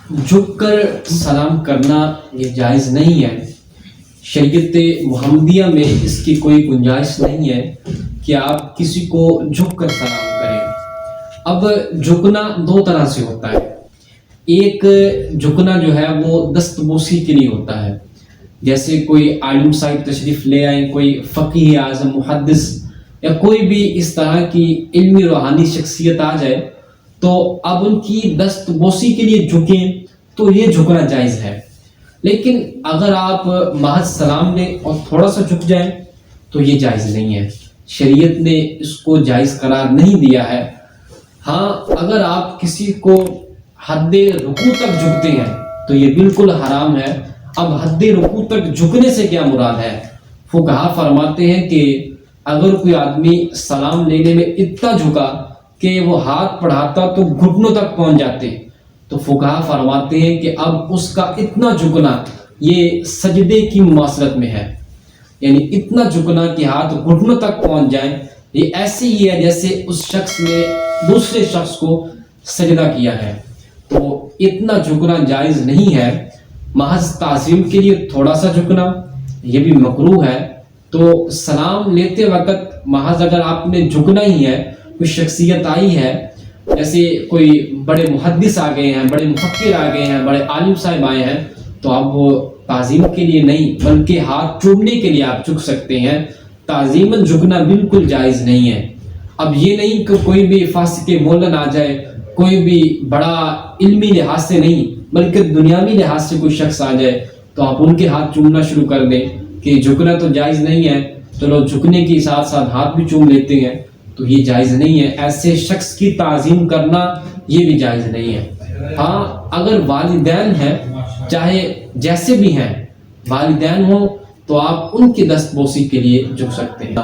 جھک کر سلام کرنا یہ جائز نہیں ہے۔ شریعت محمدیہ میں اس کی کوئی گنجائش نہیں ہے کہ آپ کسی کو جھک کر سلام کریں۔ اب جھکنا دو طرح سے ہوتا ہے۔ ایک جھکنا جو ہے وہ دست بوسی کے لیے ہوتا ہے، جیسے کوئی عالم صاحب تشریف لے آئیں، کوئی فقیہ اعظم، محدث یا کوئی بھی اس طرح کی علمی روحانی شخصیت آ جائے تو اب ان کی دست بوسی کے لیے جھکیں تو یہ جھکنا جائز ہے۔ لیکن اگر آپ محض سلام لیں اور تھوڑا سا جھک جائیں تو یہ جائز نہیں ہے، شریعت نے اس کو جائز قرار نہیں دیا ہے۔ ہاں، اگر آپ کسی کو حد رکوع تک جھکتے ہیں تو یہ بالکل حرام ہے۔ اب حد رکوع تک جھکنے سے کیا مراد ہے؟ فقہا فرماتے ہیں کہ اگر کوئی آدمی سلام لینے میں اتنا جھکا کہ وہ ہاتھ بڑھاتا تو گھٹنوں تک پہنچ جاتے، تو فقہا فرماتے ہیں کہ اب اس کا اتنا جھکنا یہ سجدے کی مماثلت میں ہے، یعنی اتنا جھکنا کہ ہاتھ گھٹنوں تک پہنچ جائیں، یہ ایسے ہی ہے جیسے اس شخص نے دوسرے شخص کو سجدہ کیا ہے۔ تو اتنا جھکنا جائز نہیں ہے۔ محض تعظیم کے لیے تھوڑا سا جھکنا یہ بھی مکروہ ہے۔ تو سلام لیتے وقت محض اگر آپ نے جھکنا ہی ہے، کوئی شخصیت آئی ہے، جیسے کوئی بڑے محدث آ گئے ہیں، بڑے مفکر آ گئے ہیں، بڑے عالم صاحب آئے ہیں، تو اب وہ تعظیم کے لیے نہیں بلکہ ہاتھ چومنے کے لیے آپ جھک سکتے ہیں۔ تعظیماً جھکنا بالکل جائز نہیں ہے۔ اب یہ نہیں کہ کوئی بھی فاسق مولن آ جائے، کوئی بھی بڑا علمی لحاظ سے نہیں بلکہ دنیاوی لحاظ سے کوئی شخص آ جائے تو آپ ان کے ہاتھ چومنا شروع کر دیں کہ جھکنا تو جائز نہیں ہے، چلو جھکنے کے ساتھ ساتھ ہاتھ بھی چوم لیتے ہیں، تو یہ جائز نہیں ہے۔ ایسے شخص کی تعظیم کرنا یہ بھی جائز نہیں ہے۔ ہاں، اگر والدین ہیں، چاہے جیسے بھی ہیں، والدین ہوں تو آپ ان کی دست بوسی کے لیے جھک سکتے ہیں۔